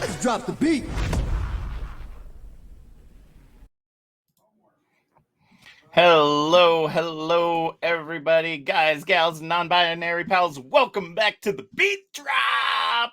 Let's drop the beat. Hello, everybody, guys, gals, non-binary pals. Welcome back to the Beat Drop.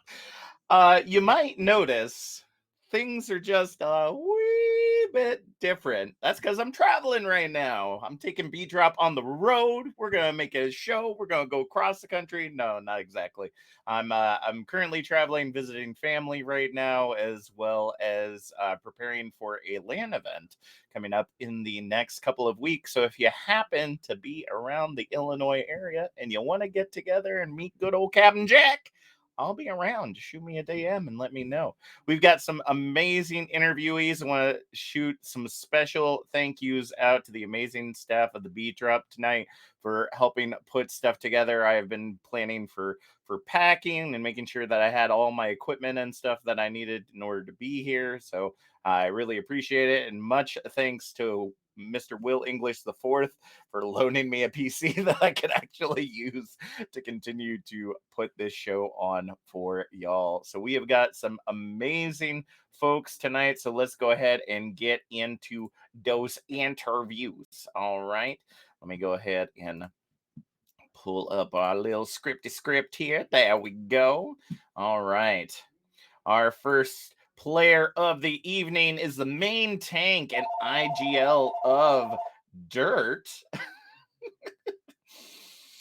You might notice things are just a wee bit different. That's because I'm traveling right now. I'm taking Beat Drop on the road. We're gonna make a show. We're gonna go across the country. No, not exactly. I'm currently traveling, visiting family right now, as well as preparing for a LAN event coming up in the next couple of weeks. So if you happen to be around the Illinois area and you want to get together and meet good old Captain Jack, I'll be around. Just shoot me a DM and let me know. We've got some amazing interviewees. I want to shoot some special thank yous out to the amazing staff of the Beat Drop tonight for helping put stuff together. I have been planning for packing and making sure that I had all my equipment and stuff that I needed in order to be here. So I really appreciate it. And much thanks to Mr. Will English the Fourth for loaning me a PC that I could actually use to continue to put this show on for y'all. So we have got some amazing folks tonight. So let's go ahead and get into those interviews. All right. Let me go ahead and pull up our little scripty script here. There we go. All right. Our first player of the evening is the main tank and IGL of Dirt.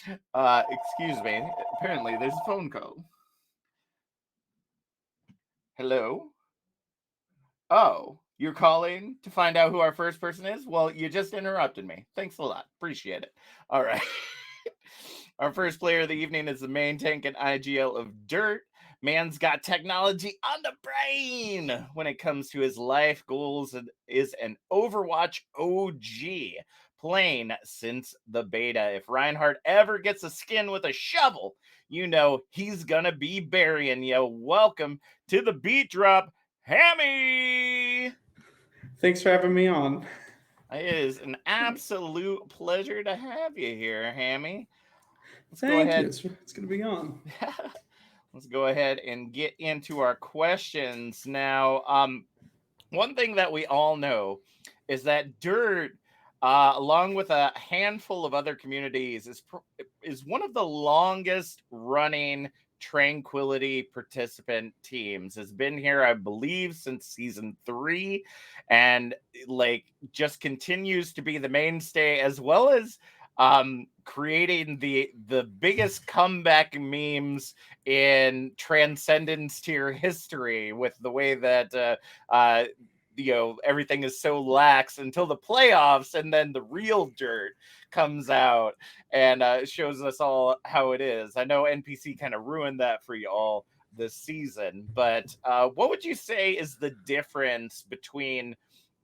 Excuse me. Apparently, there's a phone call. Hello? Oh, you're calling to find out who our first person is? Well, you just interrupted me. Thanks a lot. Appreciate it. All right. Our first player of the evening is the main tank and IGL of Dirt. Man's got technology on the brain when it comes to his life goals and is an Overwatch OG playing since the beta. If Reinhardt ever gets a skin with a shovel, you know he's gonna be burying you. Welcome to the beat drop, Hammy. Thanks for having me on. It is an absolute pleasure to have you here, Hammy. Let's go Thank you. ahead. It's good to be on. Let's go ahead and get into our questions now. One thing that we all know is that Dirt, along with a handful of other communities, is one of the longest running Tranquility participant teams. Has been here, I believe, since season 3, and like just continues to be the mainstay, as well as creating the biggest comeback memes in Transcendence tier history with the way that everything is so lax until the playoffs, and then the real dirt comes out and shows us all how it is. I know NPC kind of ruined that for you all this season, but what would you say is the difference between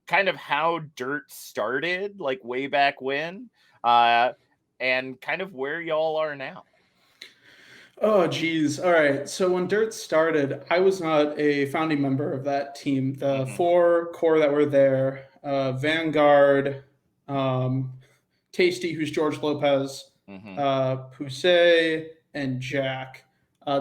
kind of how dirt started, like way back when, uh, and kind of where y'all are now? Oh, geez. All right. So when Dirt started, I was not a founding member of that team. The Mm-hmm. four core that were there, Vanguard, um, Tasty, who's George Lopez, Mm-hmm. Poussey, and Jack.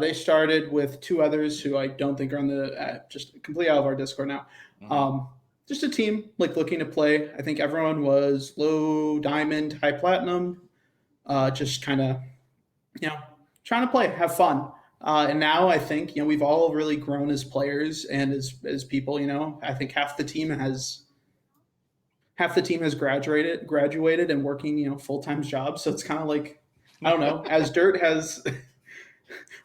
They started with two others who I don't think are on the just completely out of our Discord now. Mm-hmm. Um, just a team like looking to play. I think everyone was low diamond, high platinum, just kind of you know trying to play, have fun. And now I think we've all really grown as players and as people. I think half the team has graduated and working full time jobs. So it's kind of like I don't know. As Dirt has,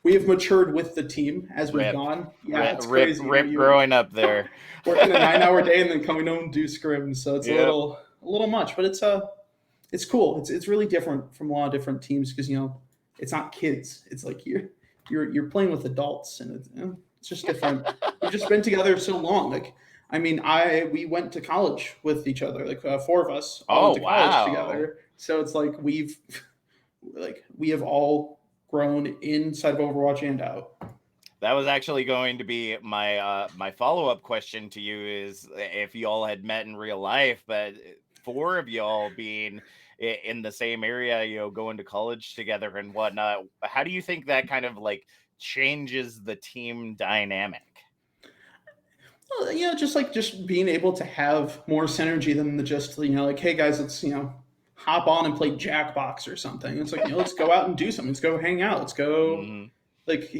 we have matured with the team as we've Rip, gone. Yeah, rip, it's rip, crazy. rip. You Growing up there. working a 9 hour day and then coming home and do scrims. So it's a Yep. little much, but it's cool. It's really different from a lot of different teams because it's not kids. It's like you're playing with adults, and it's just different. We've just been together so long. Like I mean, I we went to college with each other. Like four of us all Oh went to college wow. together. So it's like we have all grown inside of Overwatch and out. That was actually going to be my follow-up question to you, is if y'all had met in real life, but four of y'all being in the same area, going to college together and whatnot. How do you think that kind of like changes the team dynamic? Well, just being able to have more synergy than the just like, hey guys, let's hop on and play Jackbox or something. It's like let's go out and do something. Let's go hang out. Let's go Hmm. like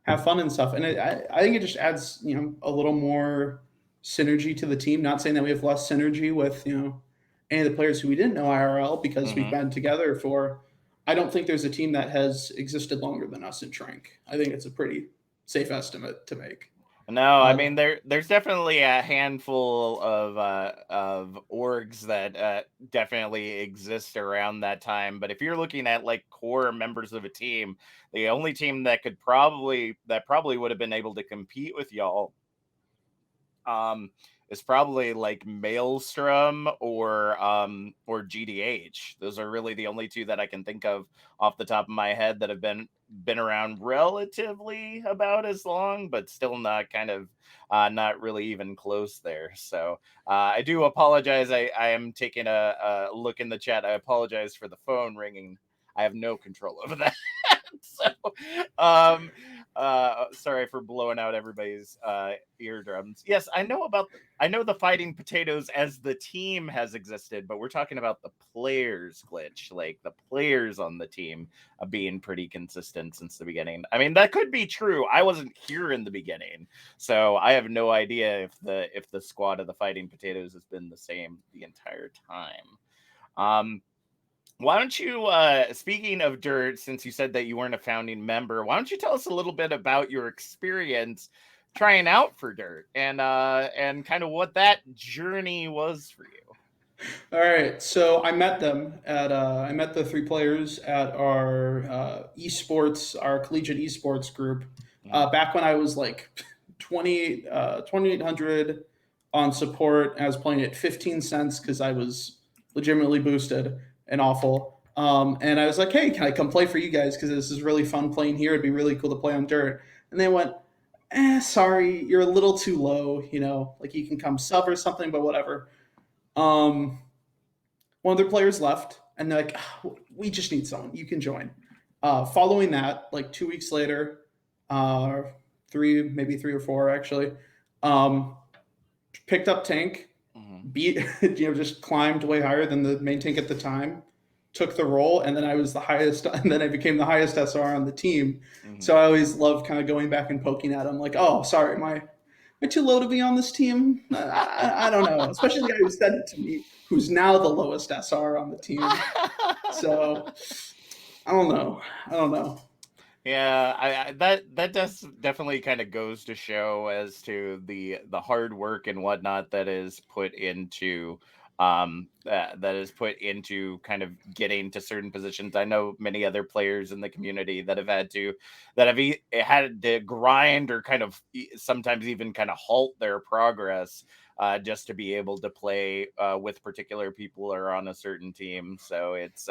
have fun and stuff. And I think it just adds a little more synergy to the team. Not saying that we have less synergy with any of the players who we didn't know IRL because we've Hmm. been together for. I don't think there's a team that has existed longer than us in Trank. I think it's a pretty safe estimate to make. No, I Uh, mean there's definitely a handful of orgs that definitely exist around that time. But if you're looking at like core members of a team, the only team that probably would have been able to compete with y'all um is probably like Maelstrom or GDH. Those are really the only two that I can think of off the top of my head that have been around relatively about as long, but still not kind of not really even close there. So I do apologize. I am taking a look in the chat. I apologize for the phone ringing. I have no control over that. So um sorry for blowing out everybody's eardrums. Yes, I know the fighting potatoes as the team has existed, but we're talking about the players glitch, like the players on the team being pretty consistent since the beginning. I mean, that could be true. I wasn't here in the beginning, so I have no idea if the squad of the fighting potatoes has been the same the entire time. Why don't you, speaking of Dirt, since you said that you weren't a founding member, why don't you tell us a little bit about your experience trying out for Dirt and kind of what that journey was for you? All right, so I met the three players at our esports, our collegiate esports group. Mhm. Back when I was like 2800 on support, I was playing at 15 cents because I was legitimately boosted and awful. And I was like, hey, can I come play for you guys? Because this is really fun playing here. It'd be really cool to play on dirt. And they went, sorry, you're a little too low. Like you can come sub or something, but whatever. Um, One of their players left, and they're like, we just need someone. You can join. Following that, like 2 weeks later, uh, maybe 3 or 4 actually, um, picked up tank, Mhm. beat, just climbed way higher than the main tank at the time, took the role, and then I was the highest, and then I became the highest SR on the team. So Mhm. I always love kind of going back and poking at him, like, oh, sorry, am I too low to be on this team? I don't know, especially the guy who said it to me, who's now the lowest SR on the team. So I don't know. I don't know. Yeah, that does definitely kind of goes to show as to the hard work and whatnot that is put into that is put into kind of getting to certain positions. I know many other players in the community that have had to grind or kind of sometimes even kind of halt their progress just to be able to play with particular people or on a certain team. So it's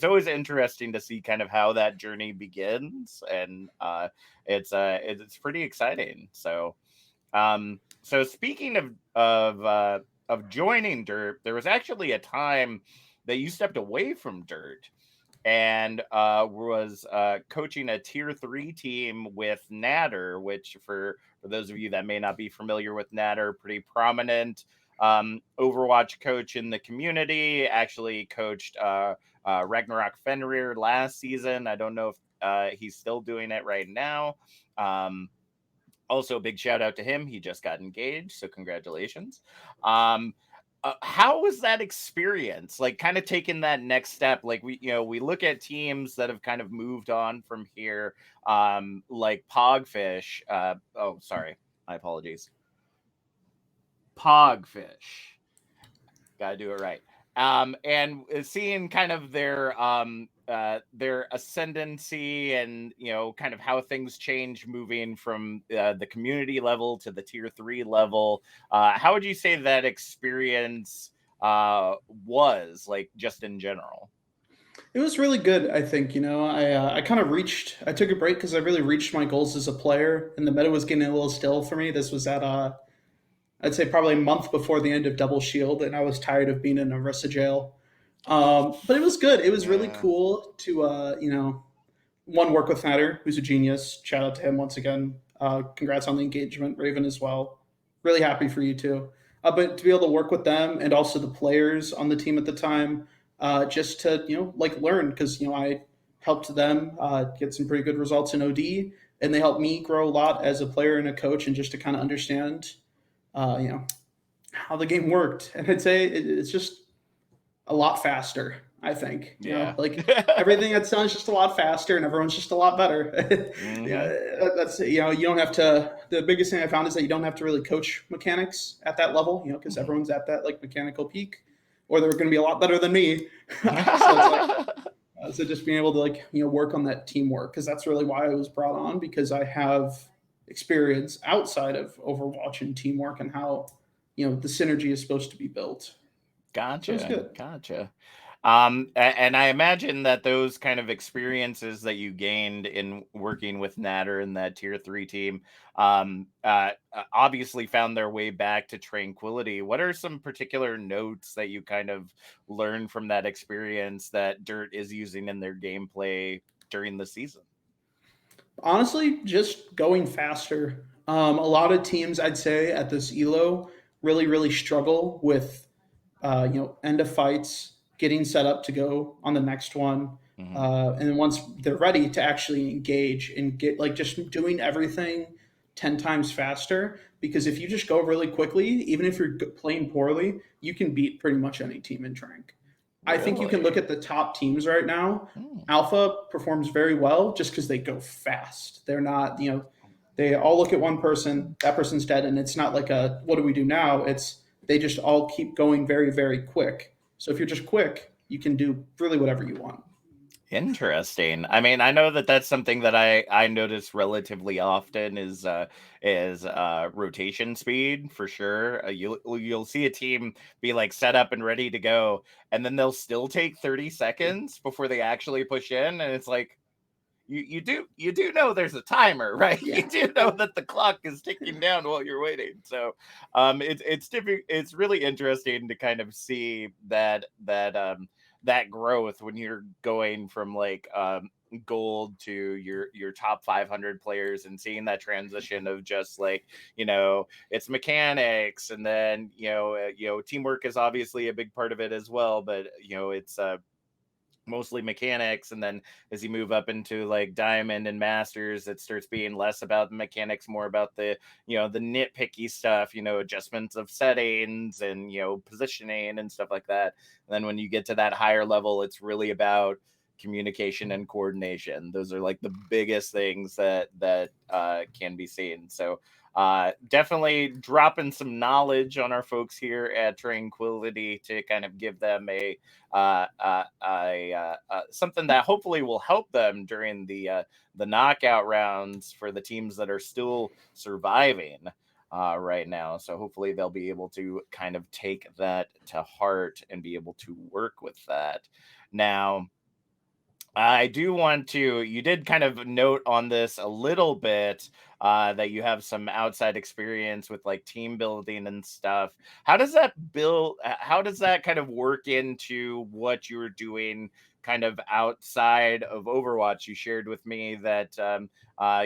always interesting to see kind of how that journey begins, and it's pretty exciting. So speaking of joining Dirt, there was actually a time that you stepped away from Dirt and was coaching a tier 3 team with Natter, which for those of you that may not be familiar with Natter, pretty prominent Overwatch coach in the community. Actually coached Ragnarok Fenrir last season. I don't know if he's still doing it right now. Um, Also, a big shout out to him. He just got engaged, so congratulations. Um, how was that experience? Like, kind of taking that next step. Like we look at teams that have kind of moved on from here, like Pogfish. Oh, sorry, my apologies. Pogfish. Gotta do it right. And seeing kind of their ascendancy and kind of how things change moving from the community level to the tier 3 level. How would you say that experience was like just in general? It was really good. I think I kind of reached. I took a break because I really reached my goals as a player, and the meta was getting a little still for me. This was at I'd say probably a month before the end of Double Shield, and I was tired of being in Orisa jail. But it was good. It was really Yeah. cool to one work with Natter, who's a genius. Shout out to him once again. Congrats on the engagement, Raven, as well. Really happy for you too. But to be able to work with them and also the players on the team at the time, just to like learn because I helped them get some pretty good results in OD, and they helped me grow a lot as a player and a coach, and just to kind of understand, uh, you know, how the game worked. And I'd say it's just a lot faster. I think Yeah. like everything that's done is just a lot faster, and everyone's just a lot better. Yeah, Hmm. that's you don't have to. The biggest thing I found is that you don't have to really coach mechanics at that level, because everyone's at that like mechanical peak, or they're going to be a lot better than me. So it's like so just being able to like work on that teamwork because that's really why I was brought on because I have experience outside of Overwatch and teamwork and how the synergy is supposed to be built. So it was Gotcha, good. gotcha. And I imagine that those kind of experiences that you gained in working with Natter and that tier 3 team, obviously found their way back to Tranquility. What are some particular notes that you kind of learned from that experience that Dirt is using in their gameplay during the season? Honestly, just going faster. A lot of teams, I'd say, at this elo really, really struggle with end of fights, getting set up to go on the next one, Hmm. and then once they're ready to actually engage and get like just doing everything 10 times faster. Because if you just go really quickly, even if you're playing poorly, you can beat pretty much any team in Trank. I think you can look Really? at the top teams right now. Hmm. Alpha performs very well just because they go fast. They're not, they all look at one person, that person's dead, and it's not like a what do we do now? It's they just all keep going very, very quick. So if you're just quick, you can do really whatever you want. Interesting. I mean, I know that that's something that I notice relatively often is rotation speed for sure. You'll see a team be like set up and ready to go, and then they'll still take 30 seconds before they actually push in, and it's like you do know there's a timer, right? You Yeah. do know that the clock is ticking down while you're waiting. So it's really interesting to kind of see that growth when you're going from like gold to your top 500 players and seeing that transition of just like it's mechanics, and then teamwork is obviously a big part of it as well, but it's mostly mechanics. And then as you move up into like diamond and masters, it starts being less about the mechanics, more about the nitpicky stuff, adjustments of settings and positioning and stuff like that. And then when you get to that higher level, it's really about communication and coordination. Those are like the biggest things that can be seen. So definitely dropping some knowledge on our folks here at Tranquility to kind of give them something that hopefully will help them during the knockout rounds for the teams that are still surviving right now. So hopefully they'll be able to kind of take that to heart and be able to work with that. Now, I do want to. You did kind of note on this a little bit that you have some outside experience with like team building and stuff. How does that build? How does that kind of work into what you're doing, kind of outside of Overwatch? You shared with me that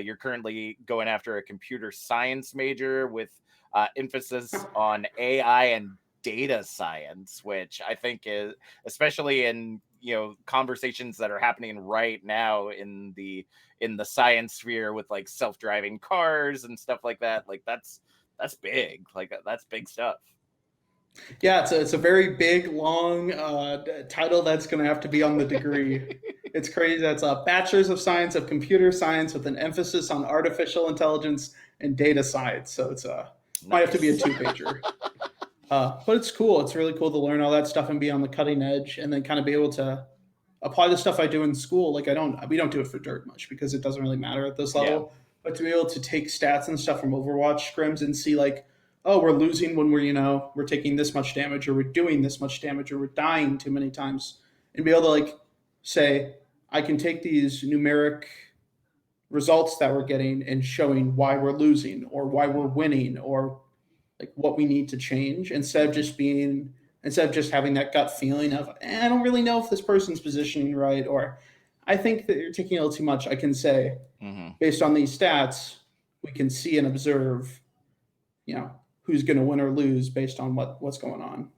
you're currently going after a computer science major with emphasis on AI and data science, which I think is, especially in conversations that are happening right now in the science sphere with like self-driving cars and stuff like that, like that's big, like that's big stuff. Yeah, it's a very big, long title that's going to have to be on the degree. It's crazy. That's a Bachelor's of Science of Computer Science with an emphasis on artificial intelligence and data science. So it's might have to be a Nice. two-pager. But it's cool. It's really cool to learn all that stuff and be on the cutting edge, and then kind of be able to apply the stuff I do in school. Like we don't do it for dirt much because it doesn't really matter at this Yeah. level. But to be able to take stats and stuff from Overwatch scrims and see like, oh, we're losing when we're taking this much damage, or we're doing this much damage, or we're dying too many times, and be able to like say, I can take these numeric results that we're getting and showing why we're losing or why we're winning or like what we need to change instead of just having that gut feeling of I don't really know if this person's positioning right, or I think that you're taking a little too much. I can say Hmm. based on these stats, we can see and observe, who's going to win or lose based on what's going on.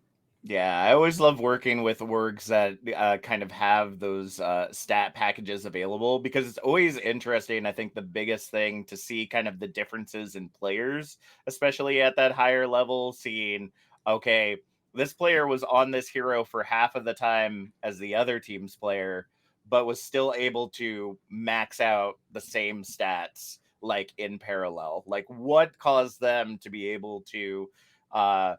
Yeah, I always love working with orgs that kind of have those stat packages available, because it's always interesting. I think the biggest thing to see kind of the differences in players, especially at that higher level, seeing, okay, this player was on this hero for half of the time as the other team's player, but was still able to max out the same stats like in parallel. Like, what caused them to be able to uh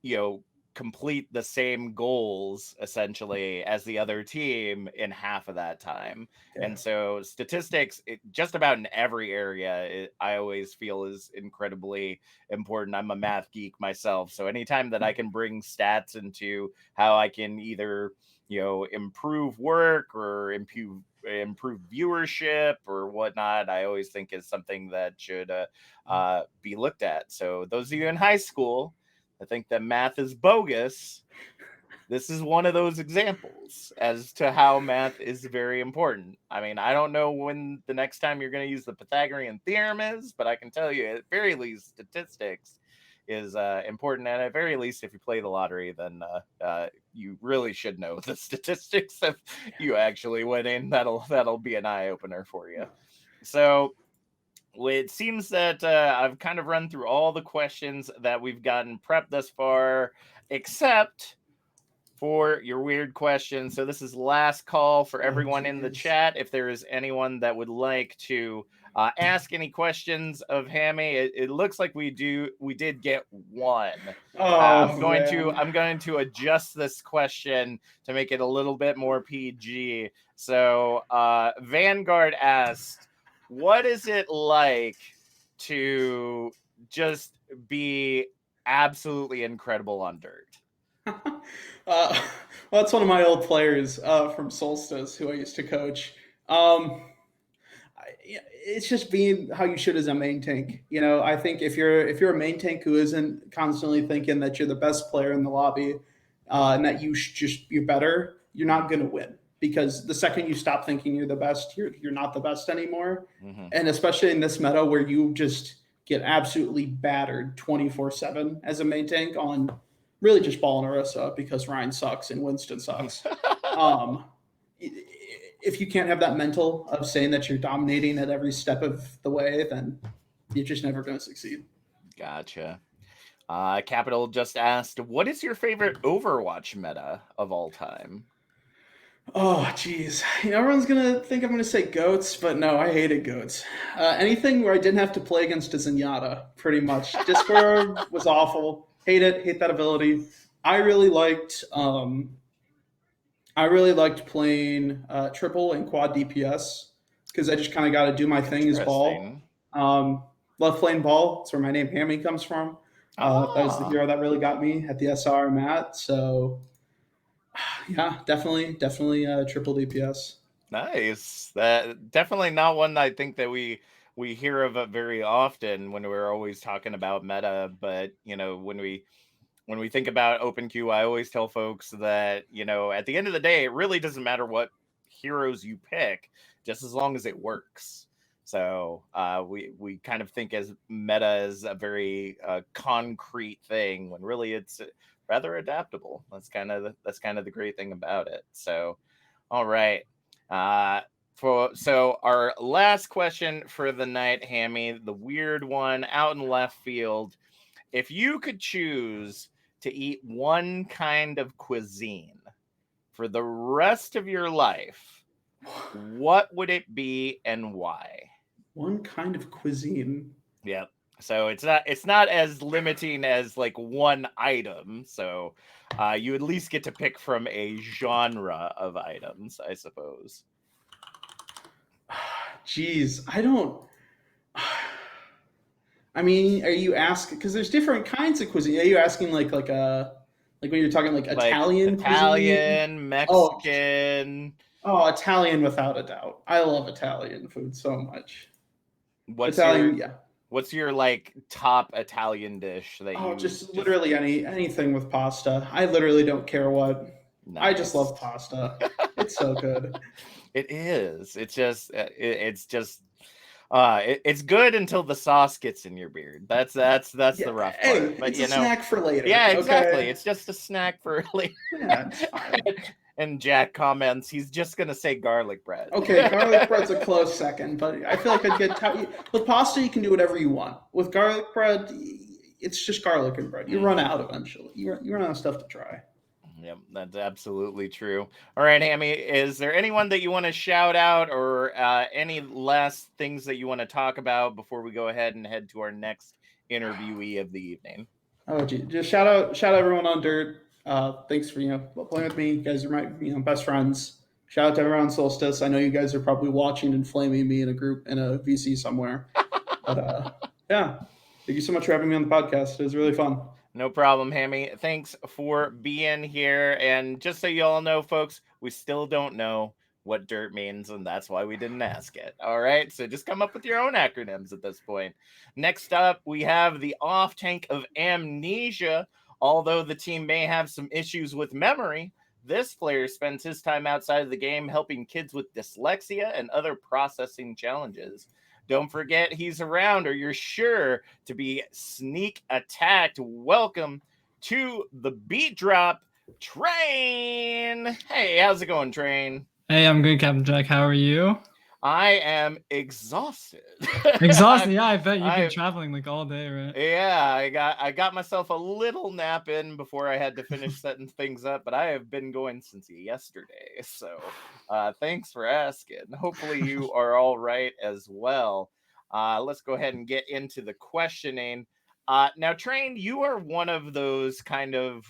you know complete the same goals essentially as the other team in half of that time? Yeah. And so statistics, just about in every area, I always feel is incredibly important. I'm a math geek myself, so anytime that I can bring stats into how I can either improve work or improve viewership or whatnot, I always think is something that should be looked at. So those of you in high school I think that math is bogus, this is one of those examples as to how math is very important. I mean, I don't know when the next time you're going to use the Pythagorean theorem is, but I can tell you at very least statistics is important. And at very least, if you play the lottery, then you really should know the statistics of you actually winning. That'll be an eye opener for you. So well, it seems that I've kind of run through all the questions that we've gotten prepped thus far, except for your weird question. So this is last call for Oh, everyone in the jeez. chat. If there is anyone that would like to Ask any questions of Hammy. It looks like we did get one. Oh man. I'm going to adjust this question to make it a little bit more PG. So Vanguard asked, what is it like to just be absolutely incredible on dirt? Well, that's one of my old players from Solstice who I used to coach. It's just being how you should as a main tank. I think if you're a main tank who isn't constantly thinking that you're the best player in the lobby and that you're better, you're not going to win because the second you stop thinking you're the best, you're not the best anymore. Mm-hmm. And especially in this meta where you just get absolutely battered 24/7 as a main tank on really just ball and Orisa because Ryan sucks and Winston sucks. Um, if you can't have that mental of saying that you're dominating at every step of the way, then you're just never going to succeed. Gotcha. Capital just asked, what is your favorite Overwatch meta of all time? Oh, geez. Everyone's going to think I'm going to say goats, but no, I hated goats. Anything where I didn't have to play against a Zenyatta, pretty much. Discord was awful. Hate that ability. I really liked playing triple and quad DPS because I just kind of got to do my thing as ball. Interesting. Love playing ball. That's where my name Hammy comes from. That was the hero that really got me at the SR I'm at. So, yeah, definitely triple DPS. Nice. That definitely not one that I think that we hear of it very often when we're always talking about meta. But when we think about open queue, I always tell folks that at the end of the day, it really doesn't matter what heroes you pick, just as long as it works. So we kind of think as meta as a very concrete thing when really it's rather adaptable. That's kind of the great thing about it. So, all right. So our last question for the night, Hammy, the weird one out in left field. If you could choose to eat one kind of cuisine for the rest of your life, what would it be and why? One kind of cuisine. Yep. So it's not as limiting as like one item. So you at least get to pick from a genre of items, I suppose. Jeez, I don't. I mean, are you asking? Because there's different kinds of cuisine. Are you asking like when you're talking like Like Italian cuisine? Italian, Oh, Mexican. Italian without a doubt. I love Italian food so much. What's your Italian, yeah. what's your like top Italian dish that Oh, you just just literally anything with pasta. I literally don't care what. I just nice? love pasta. It's so good. It is. It's just it's good until the sauce gets in your beard. That's Yeah. the rough Hey, part. But it's a snack for later. yeah, exactly. Okay. It's just a snack for later. Yeah, it's fine. And Jack comments, he's just gonna say garlic bread. Okay, garlic bread's a close second, but I feel like I'd get with pasta. You can do whatever you want. With garlic bread, it's just garlic and bread. You run out eventually. You run out of stuff to try. Yep, that's absolutely true. All right, Hammy, is there anyone that you want to shout out or any last things that you want to talk about before we go ahead and head to our next interviewee of the evening? Oh, gee, just shout out everyone on Dirt. Thanks for playing with me. You guys are my best friends. Shout out to everyone on Solstice. I know you guys are probably watching and flaming me in a group in a VC somewhere. But yeah, thank you so much for having me on the podcast. It was really fun. No problem, Hammy. Thanks for being here. And just so you all know, folks, we still don't know what dirt means, and that's why we didn't ask it. All right, so just come up with your own acronyms at this point. Next up, we have the off tank of amnesia. Although the team may have some issues with memory, this player spends his time outside of the game helping kids with dyslexia and other processing challenges. Don't forget he's around, or you're sure to be sneak attacked. Welcome to the Beat Drop, Train. Hey, how's it going, Train? Hey, I'm good, Captain Jack. How are you? I am exhausted. Exhausted. Yeah, I bet you've been traveling like all day, right? Yeah, I got myself a little nap in before I had to finish setting things up, but I have been going since yesterday. So thanks for asking. Hopefully you are all right as well. let's go ahead and get into the questioning. Now, Train, you are one of those kind of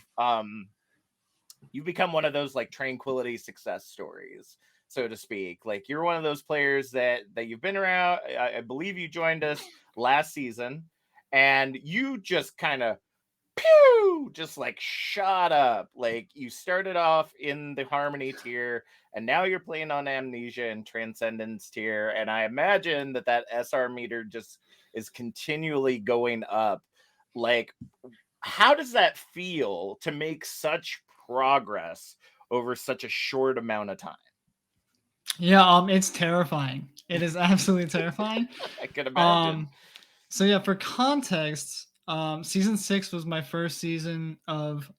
you've become one of those like tranquility success stories, so to speak. Like you're one of those players that you've been around. I believe you joined us last season, and you just kind of pew, just like shot up. Like you started off in the Harmony tier, and now you're playing on Amnesia and Transcendence tier. And I imagine that SR meter just is continually going up. Like, how does that feel to make such progress over such a short amount of time? Yeah, it's terrifying. It is absolutely terrifying. I can imagine. So yeah, for context, season 6 was my first season of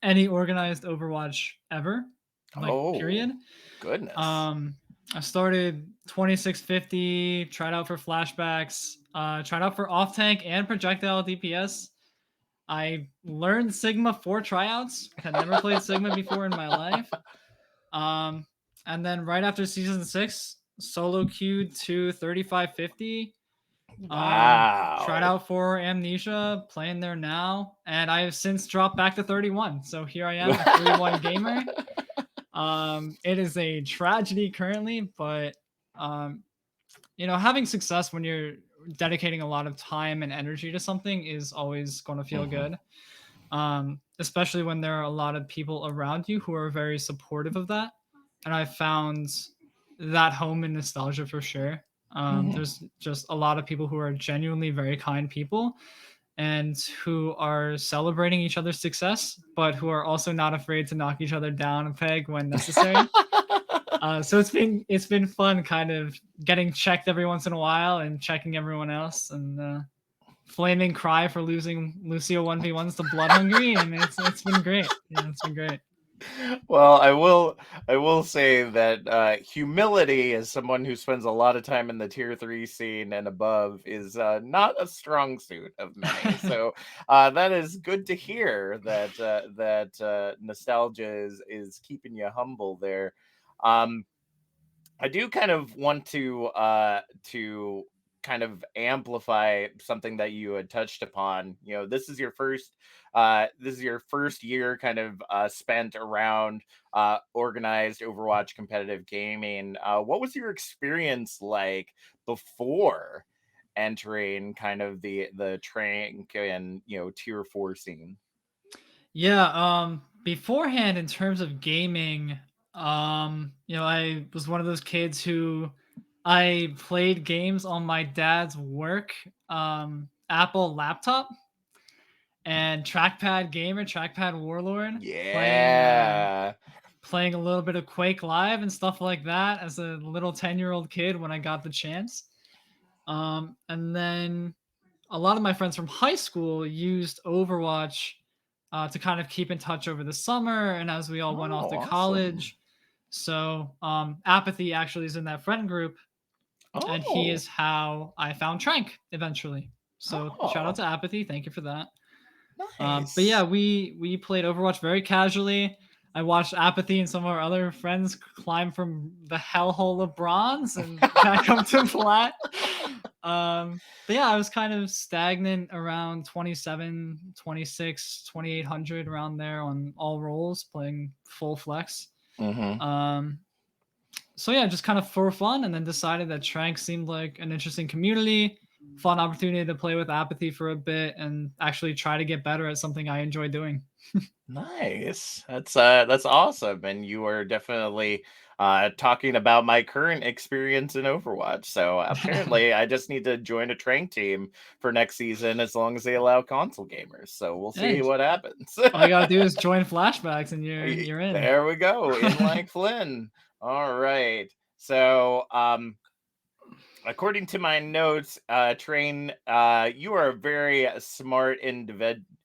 any organized Overwatch ever, like Oh, period. goodness. I started 2650, tried out for flashbacks, tried out for off tank and projectile DPS. I learned Sigma for tryouts. Had never played Sigma before in my life. And then right after season 6, solo queued to 3550. Tried Wow. out for Amnesia, playing there now, and I have since dropped back to 31. So here I am, a 31 gamer. It is a tragedy currently, but having success when you're dedicating a lot of time and energy to something is always going to feel good. Especially when there are a lot of people around you who are very supportive of that. And I found that home in nostalgia for sure. There's just a lot of people who are genuinely very kind people and who are celebrating each other's success, but who are also not afraid to knock each other down a peg when necessary. So it's been fun kind of getting checked every once in a while and checking everyone else, and flaming cry for losing Lucio 1v1s to Blood Hungry, and it's been great. Yeah, it's been great. Well, I will say that humility, as someone who spends a lot of time in the tier 3 scene and above, is not a strong suit of many. So that is good to hear that nostalgia is keeping you humble there. I do kind of want to kind of amplify something that you had touched upon. You know, this is your first year kind of spent around organized Overwatch competitive gaming. What was your experience like before entering kind of the Trank and tier 4 scene? Yeah, beforehand in terms of gaming, I was one of those kids who I played games on my dad's work Apple laptop and trackpad warlord, Yeah. playing a little bit of Quake Live and stuff like that as a little 10-year-old kid when I got the chance. And then a lot of my friends from high school used Overwatch to kind of keep in touch over the summer and as we all went off Oh, to awesome. college. So Apathy actually is in that friend group, and he Oh. is how I found Trank eventually. So shout out Oh, to Apathy, thank you for that. But yeah, nice. we played Overwatch very casually. I watched Apathy and some of our other friends climb from the hellhole of bronze and back up to flat. But yeah, I was kind of stagnant around 27, 26, 2800 around there on all roles, playing full flex. Mm-hmm. So yeah, just kind of for fun, and then decided that Trank seemed like an interesting community, fun opportunity to play with Apathy for a bit and actually try to get better at something I enjoy doing. Nice. That's awesome. And you are definitely talking about my current experience in Overwatch. So apparently I just need to join a Trank team for next season as long as they allow console gamers. So we'll see Hey, what happens. all you gotta do is join flashbacks and you're in. There we go. In like Flynn. All right. So according to my notes, Train, you are a very smart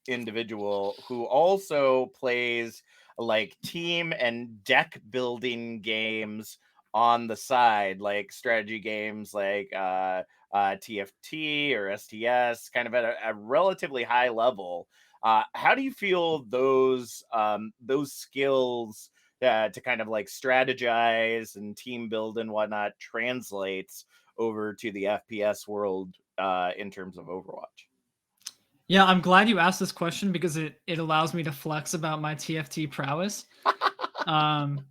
individual who also plays like team and deck building games on the side, like strategy games like TFT or STS, kind of at a relatively high level. How do you feel those skills to kind of like strategize and team build and whatnot translates over to the FPS world in terms of Overwatch? Yeah, I'm glad you asked this question because it allows me to flex about my TFT prowess. Um,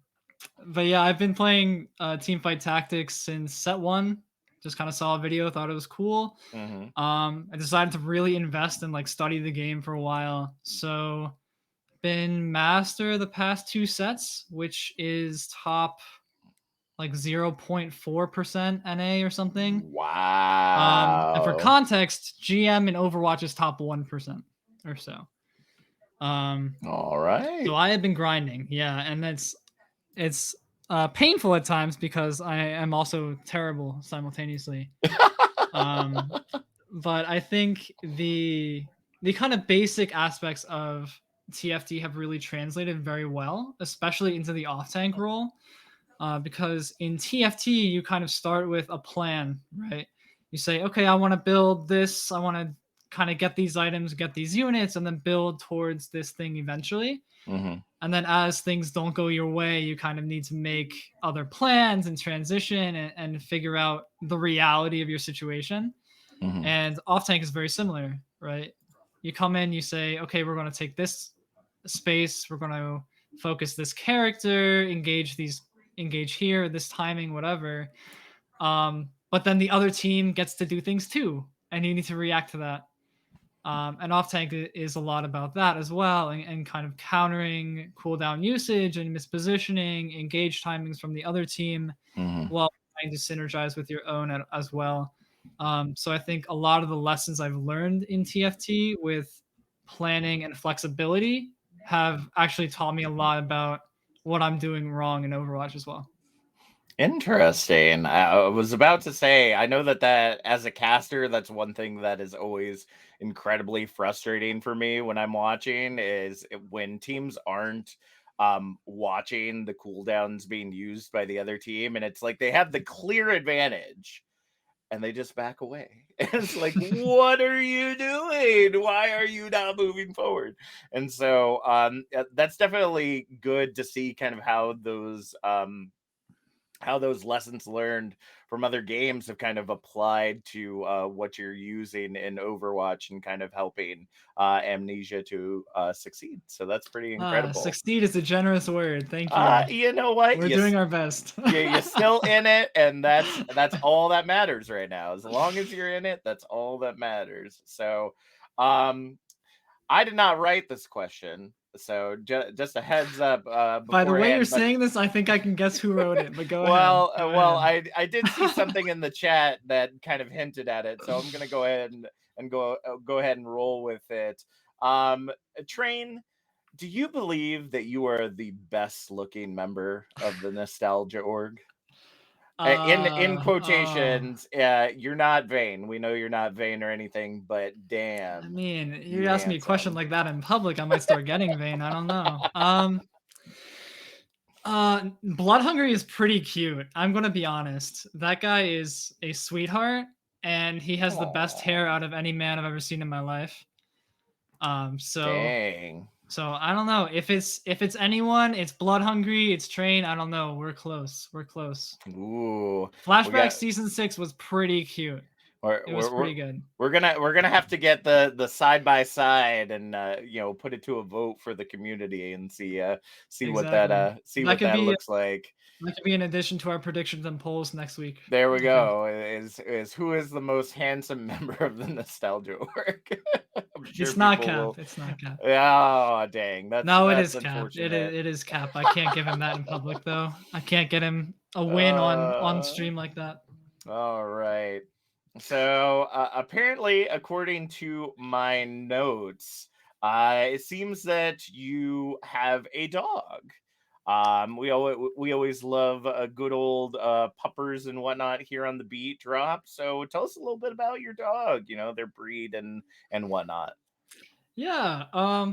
but yeah, I've been playing Teamfight Tactics since set one. Just kind of saw a video, thought it was cool. Mm-hmm. I decided to really invest and like study the game for a while. So been master the past two sets, which is top like 0.4% NA or something. And for Wow. context, GM in Overwatch is top 1% or so. All right. So I have been grinding, yeah, and it's painful at times because I am also terrible simultaneously. But I think the kind of basic aspects of TFT have really translated very well, especially into the off tank role. Because in TFT you kind of start with a plan, right? You say, okay, I want to build this, I want to kind of get these items, get these units, and then build towards this thing eventually. Mm-hmm. And then as things don't go your way, you kind of need to make other plans and transition and figure out the reality of your situation. Mm-hmm. And off tank is very similar, right? You come in, you say, okay, we're going to take this space, we're going to focus this character, engage here, this timing, whatever. But then the other team gets to do things too, and you need to react to that. And off tank is a lot about that as well, and kind of countering cooldown usage and mispositioning, engage timings from the other team, Mm-hmm. while trying to synergize with your own as well. So I think a lot of the lessons I've learned in TFT with planning and flexibility have actually taught me a lot about what I'm doing wrong in Overwatch as well. Interesting. I was about to say, I know that as a caster, that's one thing that is always incredibly frustrating for me when I'm watching is when teams aren't watching the cooldowns being used by the other team, and it's like they have the clear advantage and they just back away. And it's like, what are you doing? Why are you not moving forward? And so that's definitely good to see kind of how those lessons learned from other games have kind of applied to what you're using in Overwatch and kind of helping Amnesia to succeed. So that's pretty incredible. Succeed is a generous word. Thank you. You know what? We're doing our best. You're still in it, and that's all that matters right now. As long as you're in it, that's all that matters. So, I did not write this question, so just a heads up By the way you're beforehand. But saying this, I think I can guess who wrote it. But go well, ahead. Go well, ahead. I did see something in the chat that kind of hinted at it, so I'm gonna go ahead and go ahead and roll with it. Train, do you believe that you are the best looking member of the Nostalgia org? In Oh, quotations, you're not vain. We know you're not vain or anything, but I damn, mean, you you ask me a question handsome. like that in public, I might start getting vain. I don't know. Blood Hungry is pretty cute. I'm gonna be honest. That guy is a sweetheart, and he has the best Aw, hair out of any man I've ever seen in my life. Um, so dang. so I don't know if it's anyone. It's Blood Hungry. It's Train. I don't know. We're close. We're close. Ooh, we Flashback got season 6 was pretty cute. we're It was we're we're pretty good. we're gonna have to get the side by side and put it to a vote for the community and Exactly. see That what could that be looks like. that could be in addition to our predictions and polls next week. There we I think. go. Is who is the most handsome member of the Nostalgia org? I'm sure It's not people Cap. will. It's not Cap. Oh, dang, No, it that's is Cap. unfortunate. It is Cap. I can't give him that in public though. I can't get him a win on Uh, stream like that. all right. So apparently, according to my notes, it seems that you have a dog. We always love a good old puppers and whatnot here on the Beat Drop. So tell us a little bit about your dog. Their breed and whatnot. Yeah.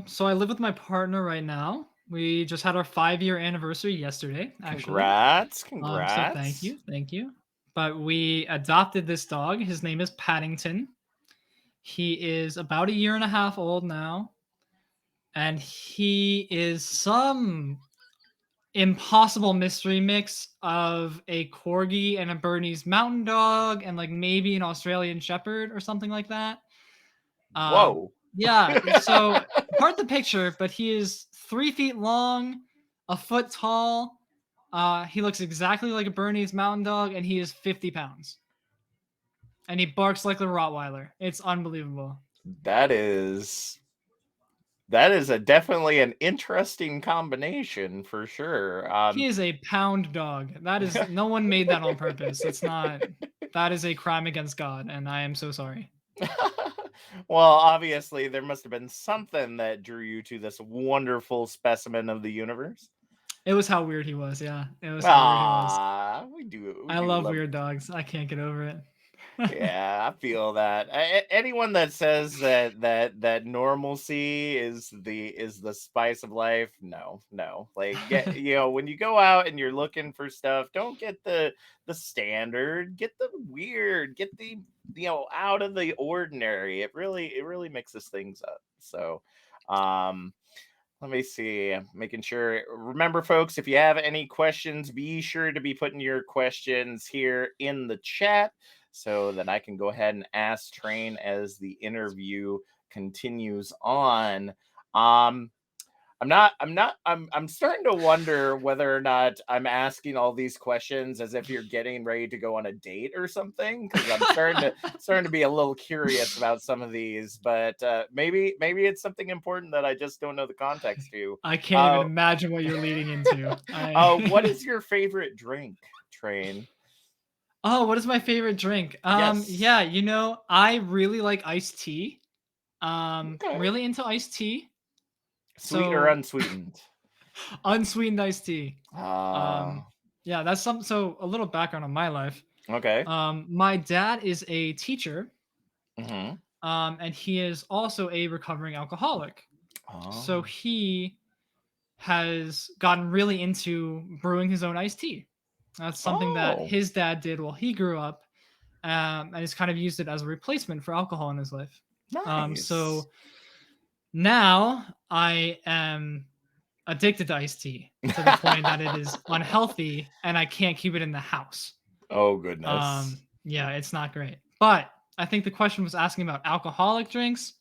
So I live with my partner right now. We just had our 5-year anniversary yesterday, actually. Congrats, So thank congrats. you, thank you. But we adopted this dog. His name is Paddington. He is about a year and a half old now, and he is some impossible mystery mix of a corgi and a Bernese Mountain Dog and like maybe an Australian Shepherd or something like that. Whoa. Yeah, so part the picture, but he is 3 feet long, a foot tall. He looks exactly like a Bernese Mountain Dog, and he is 50 pounds. And he barks like a Rottweiler. It's unbelievable. That is definitely an interesting combination for sure. He is a pound dog. That is no one made that on purpose. It's not. That is a crime against God, and I am so sorry. Well, obviously there must have been something that drew you to this wonderful specimen of the universe. It was how weird he was. Yeah, it was how weird he was. We I do love weird dogs. I can't get over it. Yeah, I feel that. Anyone that says that normalcy is the spice of life, no. Like, when you go out and you're looking for stuff, don't get the standard, get the weird, get the out of the ordinary. It really mixes things up. So, let me see. I'm making sure. Remember, folks, if you have any questions, be sure to be putting your questions here in the chat so that I can go ahead and ask Train as the interview continues on. I'm starting to wonder whether or not I'm asking all these questions as if you're getting ready to go on a date or something, because I'm starting to be a little curious about some of these, but maybe it's something important that I just don't know the context to. I can't even imagine what you're leading into. What is your favorite drink, Train? Oh, what is my favorite drink? Yes. Yeah, I really like iced tea. Okay. Really into iced tea. Sweet or unsweetened? Unsweetened iced tea. Ah. Yeah, that's some. So a little background on my life. Okay. My dad is a teacher. Mm-hmm. And he is also a recovering alcoholic. So Oh. he has gotten really into brewing his own iced tea. That's something that his dad did while he grew up, and he's kind of used it as a replacement for alcohol in his life. Nice. So now I am addicted to iced tea to the point that it is unhealthy and I can't keep it in the house. Oh, goodness. Yeah, it's not great. But I think the question was asking about alcoholic drinks.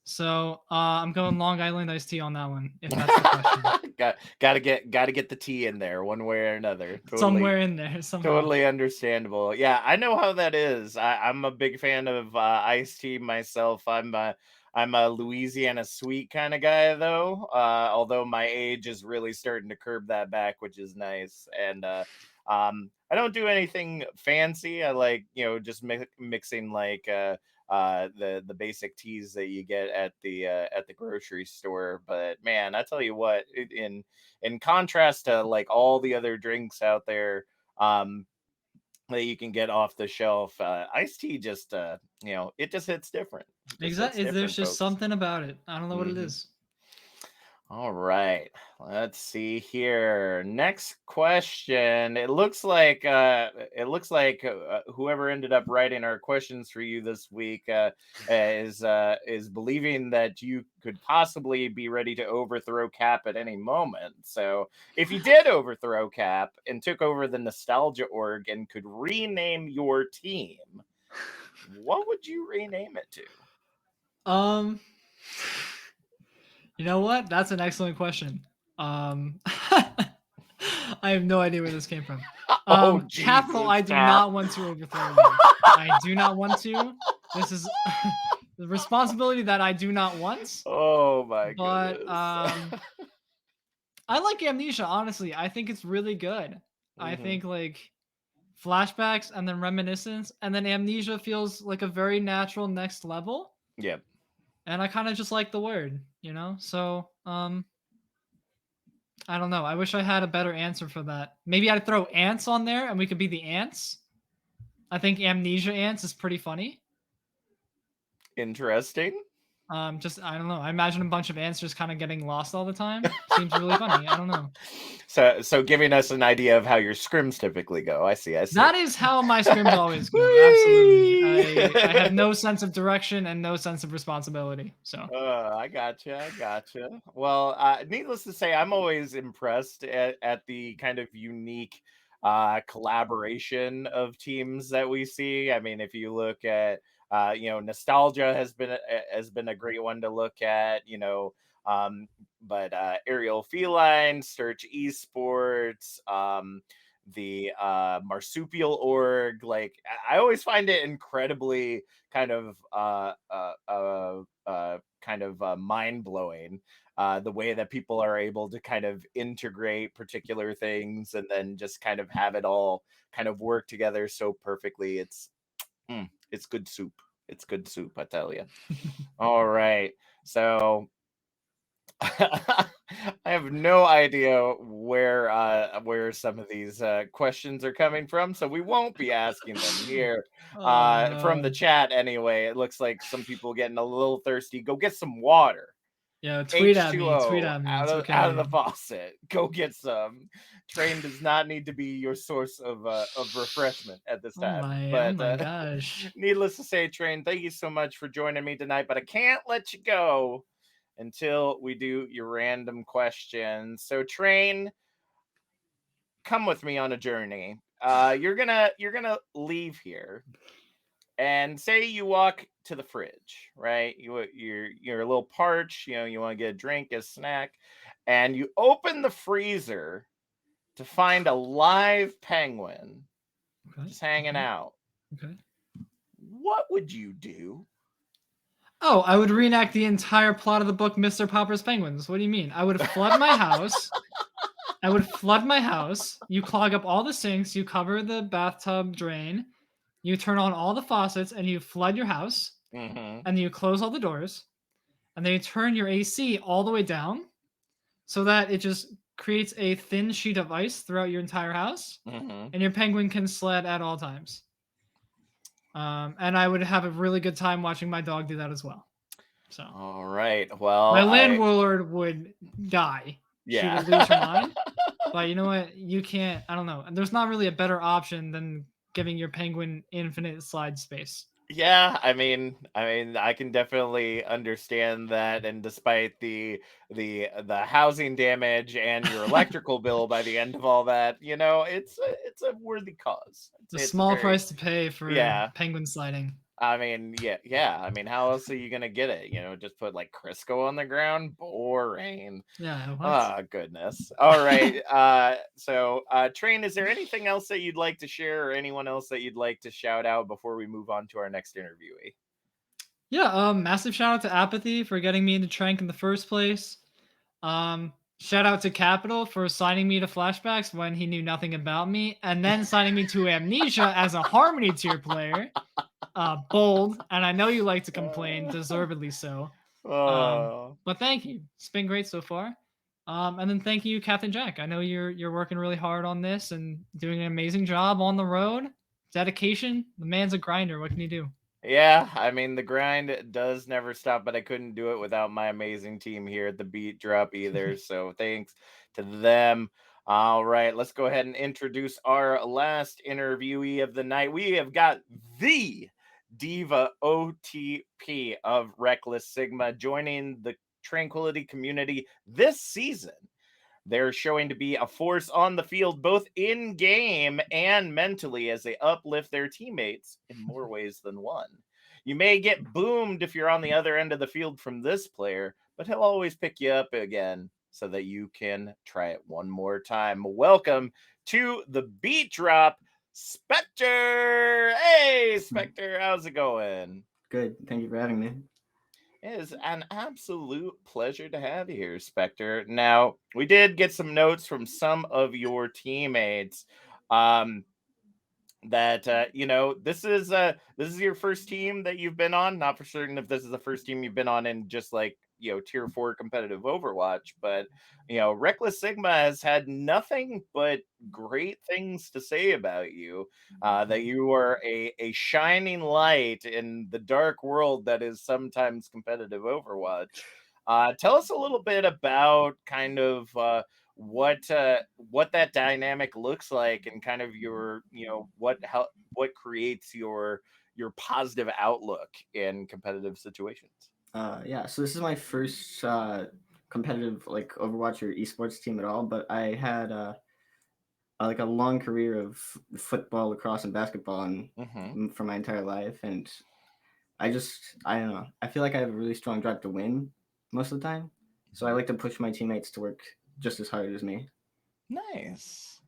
So I'm going Long Island iced tea on that one, if that's the question. Gotta get the tea in there one way or another. Somewhere in there. Somehow. Totally understandable. Yeah, I know how that is. I'm a big fan of iced tea myself. I'm a Louisiana sweet kind of guy, though. Although my age is really starting to curb that back, which is nice. And I don't do anything fancy. I like just mixing like the basic teas that you get at the grocery store. But man, I tell you what, in contrast to like all the other drinks out there that you can get off the shelf, iced tea just it just hits different. Exactly. There's just something about it. I don't know what it is. All right, let's see here. Next question. It looks like whoever ended up writing our questions for you this week is believing that you could possibly be ready to overthrow Cap at any moment. So, if you did overthrow Cap and took over the Nostalgia Org and could rename your team, what would you rename it to? You know what? That's an excellent question. I have no idea where this came from. Capital, I do not want to overthrow you. I do not want to. This is the responsibility that I do not want. Oh my goodness. But I like Amnesia, honestly. I think it's really good. I think like flashbacks and then reminiscence and then Amnesia feels like a very natural next level. Yep. And I kind of just like the word, So, I don't know. I wish I had a better answer for that. Maybe I'd throw ants on there and we could be the ants. I think Amnesia ants is pretty funny. Interesting. Just I don't know. I imagine a bunch of answers kind of getting lost all the time. Seems really funny. I don't know. So giving us an idea of how your scrims typically go. I see. That is how my scrims always go. Whee! Absolutely. I have no sense of direction and no sense of responsibility. So I gotcha. Well, needless to say, I'm always impressed at the kind of unique collaboration of teams that we see. I mean, if you look at nostalgia has been a great one to look at. Um, but Aerial Feline, Search Esports, the Marsupial org, like I always find it incredibly kind of mind blowing, the way that people are able to kind of integrate particular things and then just kind of have it all kind of work together so perfectly. It's good soup. It's good soup, I tell you. All right, so I have no idea where some of these questions are coming from, so we won't be asking them here. oh From the no. chat anyway, it looks like some people getting a little thirsty. Go get some water. Yeah, tweet at me. Tweet H2O at me. out It's of okay. the faucet. Go get some. Train does not need to be your source of refreshment at this time. Oh But my gosh. needless to say, Train, thank you so much for joining me tonight. But I can't let you go until we do your random questions. So, Train, come with me on a journey. You're gonna leave here, and say you walk to the fridge, right? You're a little parched, you want to get a drink, a snack, and you open the freezer to find a live penguin Okay. just hanging out. Okay. What would you do? Oh, I would reenact the entire plot of the book Mr. Popper's Penguins. What do you mean? I would flood my house. I would flood my house. You clog up all the sinks, you cover the bathtub drain, you turn on all the faucets and you flood your house, Mm-hmm. and you close all the doors, and then you turn your AC all the way down so that it just creates a thin sheet of ice throughout your entire house, Mm-hmm. and your penguin can sled at all times. And I would have a really good time watching my dog do that as well. So All right. Well, my landlord would die. She yeah. would lose her mind. But you know what? You can't. I don't know. And there's not really a better option than giving your penguin infinite slide space. Yeah, I can definitely understand that, and despite the housing damage and your electrical bill by the end of all that, it's a worthy cause. It's a It's a small very price to pay for yeah. penguin sliding. Yeah. How else are you gonna get it? Just put like Crisco on the ground? Boring. Yeah. What? Ah, goodness. All right. Train, is there anything else that you'd like to share, or anyone else that you'd like to shout out before we move on to our next interviewee? Yeah. Massive shout out to Apathy for getting me into Trank in the first place. Shout out to Capital for signing me to Flashbacks when he knew nothing about me, and then signing me to Amnesia as a Harmony tier player. Bold, and I know you like to complain, deservedly so. Oh, But thank you. It's been great so far. And then thank you, Captain Jack. I know you're working really hard on this and doing an amazing job on the road. Dedication. The man's a grinder. What can you do? yeah. The grind does never stop, but I couldn't do it without my amazing team here at the Beat Drop either. So thanks to them. All right, let's go ahead and introduce our last interviewee of the night. We have got the Diva OTP of Reckless Sigma joining the Tranquility community this season. They're showing to be a force on the field, both in game and mentally, as they uplift their teammates in more ways than one. You may get boomed if you're on the other end of the field from this player, but he'll always pick you up again so that you can try it one more time. Welcome to the Beat Drop, Spectre. Hey, Spectre, how's it going? Good. Thank you for having me. It is an absolute pleasure to have you here, Spectre. Now, we did get some notes from some of your teammates that this is your first team that you've been on. Not for certain if this is the first team you've been on in just like tier 4 competitive Overwatch, but Reckless Sigma has had nothing but great things to say about you. That you are a shining light in the dark world that is sometimes competitive Overwatch. Tell us a little bit about kind of what that dynamic looks like, and kind of your what creates your positive outlook in competitive situations. Yeah, so this is my first competitive like Overwatch or esports team at all, but I had like a long career of football, lacrosse, and basketball Hmm. for my entire life, and I don't know. I feel like I have a really strong drive to win most of the time, so I like to push my teammates to work just as hard as me. Nice.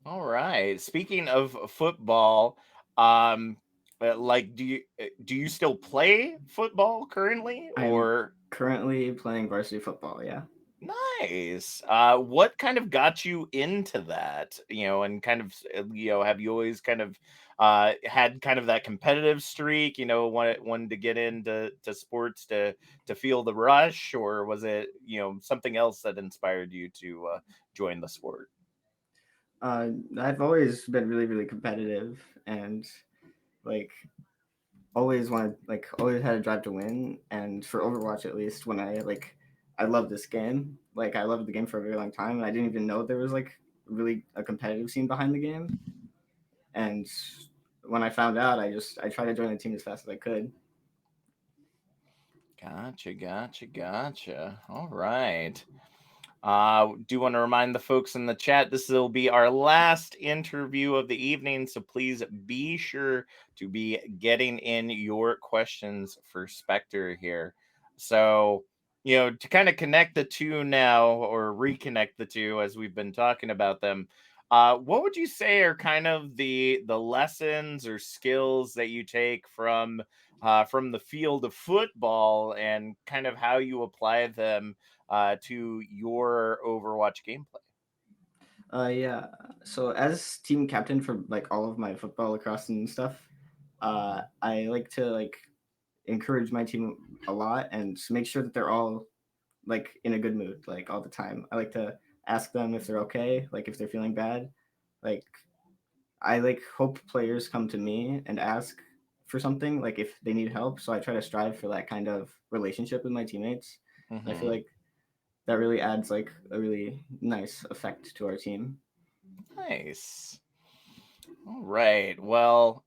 All right. Speaking of football, um, do you still play football currently, I'm or currently playing varsity football. Yeah. nice? What kind of got you into that? And kind of have you always kind of had kind of that competitive streak? Wanted to get into sports to feel the rush, or was it something else that inspired you to join the sport? I've always been really, really competitive and like always had a drive to win. And for Overwatch, at least, I love this game. Like I loved the game for a very long time, and I didn't even know there was like really a competitive scene behind the game. And when I found out, I tried to join the team as fast as I could. Gotcha, gotcha, gotcha. All right. Do want to remind the folks in the chat this will be our last interview of the evening, so please be sure to be getting in your questions for Spectre here. So, to kind of connect the two now, or reconnect the two as we've been talking about them, what would you say are kind of the lessons or skills that you take from the field of football, and kind of how you apply them to your Overwatch gameplay? Yeah. So as team captain for like all of my football, lacrosse, and stuff, I like to like encourage my team a lot and make sure that they're all like in a good mood like all the time. I like to ask them if they're okay, like if they're feeling bad. Like I like hope players come to me and ask for something, like if they need help. So I try to strive for that kind of relationship with my teammates. And I feel Hmm. like that really adds like a really nice effect to our team. Nice. All right. Well,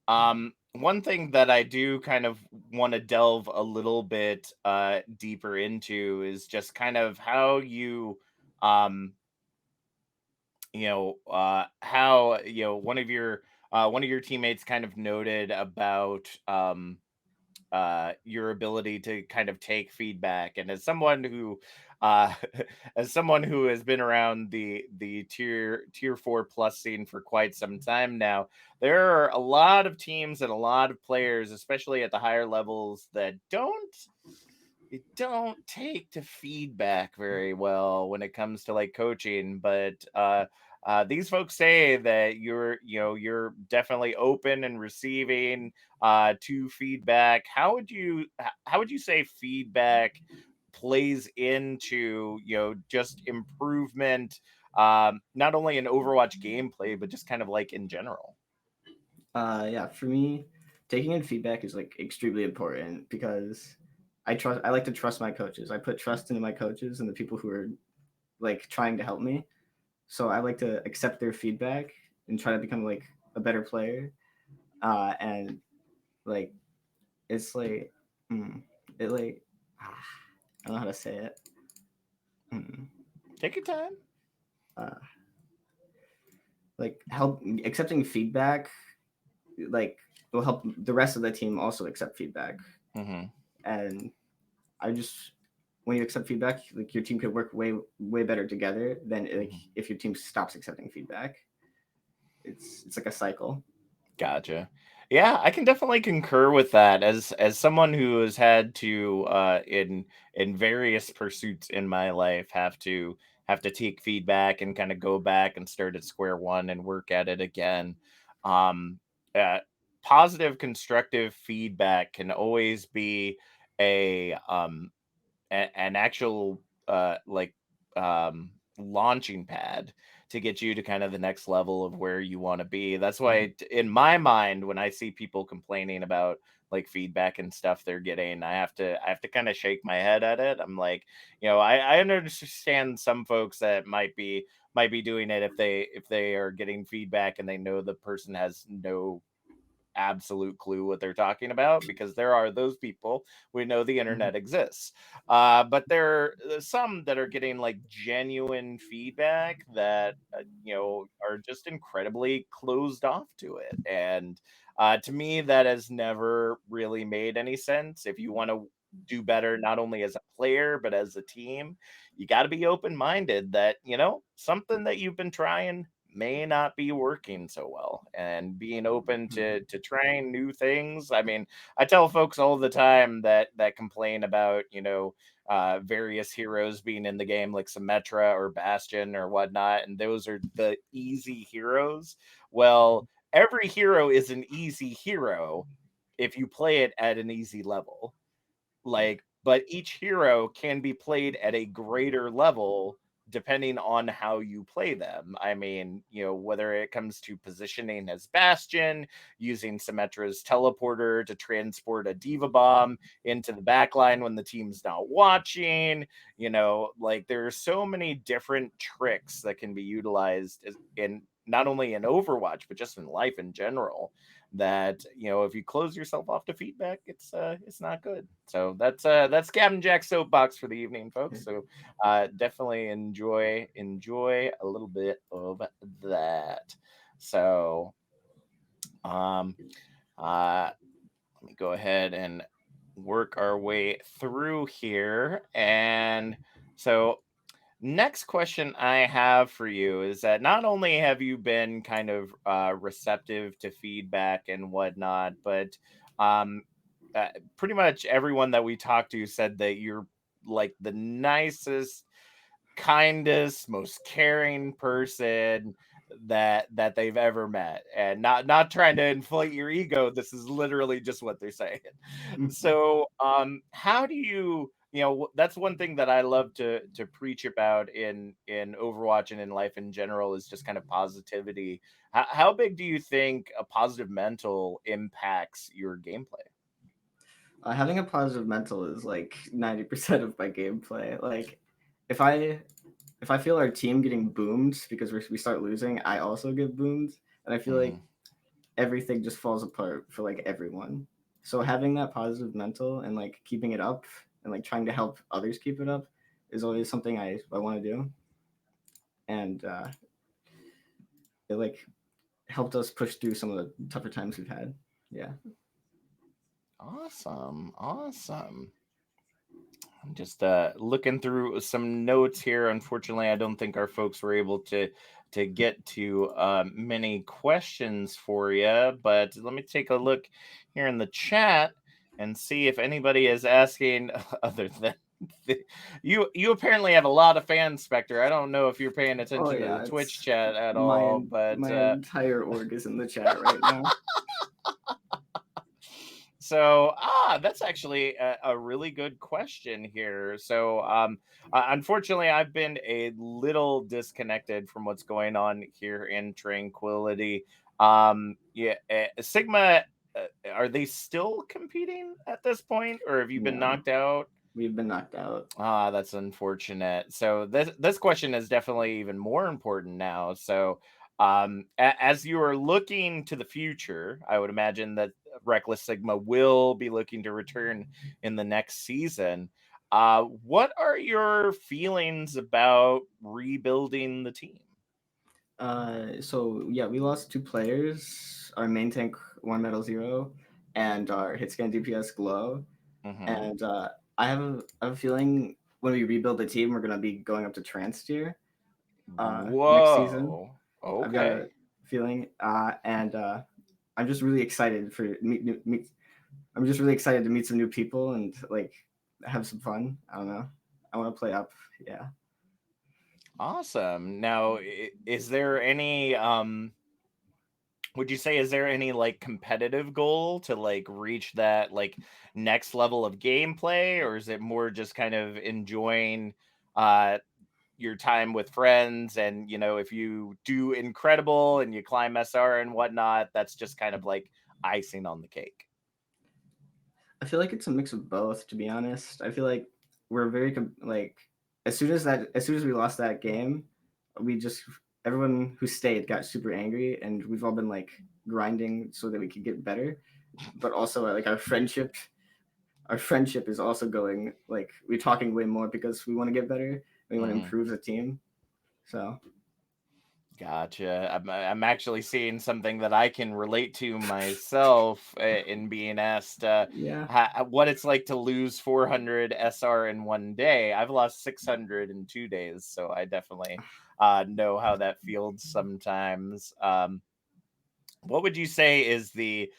one thing that I do kind of want to delve a little bit deeper into is just kind of how um, how one of your teammates kind of noted about your ability to kind of take feedback. And as someone who uh as someone who has been around the tier 4 plus scene for quite some time now, there are a lot of teams and a lot of players, especially at the higher levels, that don't take to feedback very well when it comes to like coaching. But these folks say that you're definitely open and receiving to feedback. How would you say feedback plays into just improvement, not only in Overwatch gameplay, but just kind of like in general? Yeah, for me, taking in feedback is like extremely important because I like to trust my coaches. I put trust into my coaches and the people who are like trying to help me. So I like to accept their feedback and try to become like a better player. And like it's like mm, it like ah, I don't know how to say it. Mm, Take your time. uh, like help accepting feedback like will help the rest of the team also accept feedback. Hmm. And I just when you accept feedback, like your team could work way better together than like Hmm. if your team stops accepting feedback. It's like a cycle. Gotcha. Yeah, I can definitely concur with that. As someone who has had to in various pursuits in my life have to take feedback and kind of go back and start at square one and work at it again. Um, uh, Positive, constructive feedback can always be a an actual like launching pad to get you to kind of the next level of where you want to be. That's why in my mind, when I see people complaining about like feedback and stuff they're getting, I have to kind of shake my head at it. I'm like, I understand some folks that might be doing it if they are getting feedback and they know the person has no absolute clue what they're talking about, because there are those people. We know the internet exists, but there are some that are getting like genuine feedback that are just incredibly closed off to it. And to me, that has never really made any sense. If you want to do better, not only as a player but as a team, you got to be open minded that something that you've been trying may not be working so well, and being open to trying new things. I mean, I tell folks all the time that complain about various heroes being in the game like Symmetra or Bastion or whatnot, and those are the easy heroes. Well, every hero is an easy hero if you play it at an easy level. Like, but each hero can be played at a greater level depending on how you play them. I mean, whether it comes to positioning as Bastion, using Symmetra's teleporter to transport a Diva Bomb into the backline when the team's not watching, like there are so many different tricks that can be utilized in not only in Overwatch, but just in life in general, that if you close yourself off to feedback, it's not good. So that's Captain Jack's soapbox for the evening, folks. So definitely enjoy a little bit of that. So um let me go ahead and work our way through here. And so next question I have for you is that not only have you been kind of receptive to feedback and whatnot, but um, pretty much everyone that we talked to said that you're like the nicest, kindest, most caring person that they've ever met. And not trying to inflate your ego, this is literally just what they're saying. So how do that's one thing that I love to preach about in Overwatch and in life in general, is just kind of positivity. How big do you think a positive mental impacts your gameplay? Having a positive mental is like 90% of my gameplay. Like, if I feel our team getting boomed because we start losing, I also get boomed, and I feel like Mhm. everything just falls apart for like everyone. So having that positive mental and like keeping it up and like trying to help others keep it up is always something I want to do, and it like helped us push through some of the tougher times we've had. Yeah. Awesome, awesome. I'm just looking through some notes here. Unfortunately, I don't think our folks were able to get to many questions for you, but let me take a look here in the chat and see if anybody is asking other than you apparently have a lot of fans, Spectre. I don't know if you're paying Oh attention to the yeah, Twitch it's chat at all, but my entire org is in the chat right now. so, that's actually a really good question here. So, unfortunately, I've been a little disconnected from what's going on here in Tranquility. Yeah, Sigma, are they still competing at this point, or have you been No, knocked out? we've been knocked out. That's unfortunate. So this question is definitely even more important now. So, as you are looking to the future, I would imagine that Reckless Sigma will be looking to return in the next season. What are your feelings about rebuilding the team? So yeah, we lost two players. Our main tank, One Metal Zero, and our hit scan DPS Glow. Hmm. And I have a feeling when we rebuild the team, we're gonna be going up to trans tier next season. Whoa. I've got Okay. a feeling, and I'm just really excited for meet. I'm just really excited to meet some new people and like have some fun. I don't know. I want to play up. Yeah. Awesome. Now, is there any would you say, is there any like competitive goal to like reach that like next level of gameplay, or is it more just kind of enjoying uh your time with friends, and if you do incredible and you climb SR and whatnot, that's just kind of like icing on the cake? I feel like it's a mix of both, to be honest. I feel like we're very like as soon as we lost that game, we just everyone who stayed got super angry, and we've all been like grinding so that we could get better. But also like our friendship is also going like we're talking way more because we want to get better. And we want to Mhm. improve the team. So Gotcha. I'm actually seeing something that I can relate to myself, in being asked yeah. what it's like to lose 400 SR in one day. I've lost 600 in 2 days, so I definitely know how that feels sometimes. What would you say is the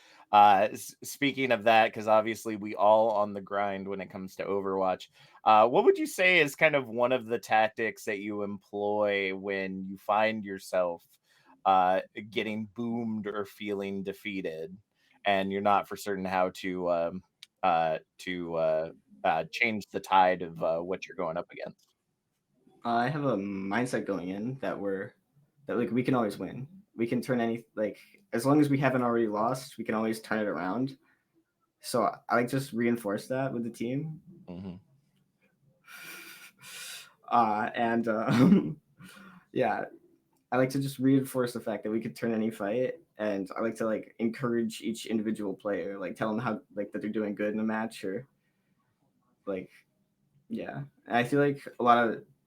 speaking of that, because obviously we all on the grind when it comes to Overwatch, what would you say is kind of one of the tactics that you employ when you find yourself getting boomed or feeling defeated, and you're not for certain how to change the tide of what you're going up against? I have a mindset going in that like we can always win. We can turn any like as long as we haven't already lost, we can always turn it around. So I like just reinforce that with the team. Hmm. And yeah, I like to just reinforce the fact that we could turn any fight, and I like to like encourage each individual player, like tell them how like that they're doing good in a match or like yeah. And I feel like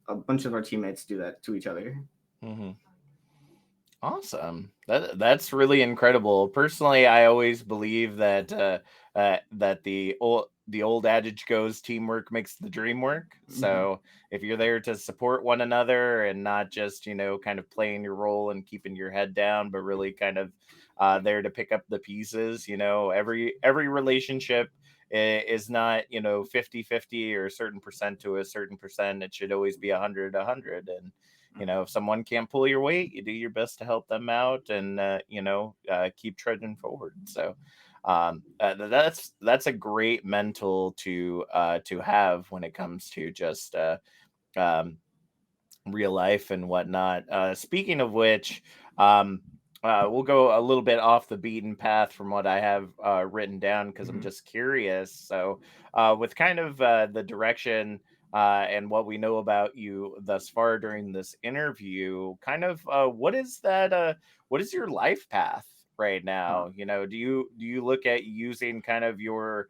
a bunch of our teammates do that to each other. Hmm. Awesome. That's really incredible. Personally, I always believe that that the old adage goes, teamwork makes the dream work. Hmm. So if you're there to support one another and not just kind of playing your role and keeping your head down, but really kind of there to pick up the pieces. Every relationship is not 50-50 or a certain percent to a certain percent. It should always be 100-100. And if someone can't pull your weight, you do your best to help them out, and keep trudging forward. So that's a great mental to have when it comes to just um, real life and whatnot. Speaking of which, we'll go a little bit off the beaten path from what I have written down, because I'm Hmm. just curious. So, with kind of the direction and what we know about you thus far during this interview, kind of what is that? What is your life path right Uh, now? Do you look at using kind of your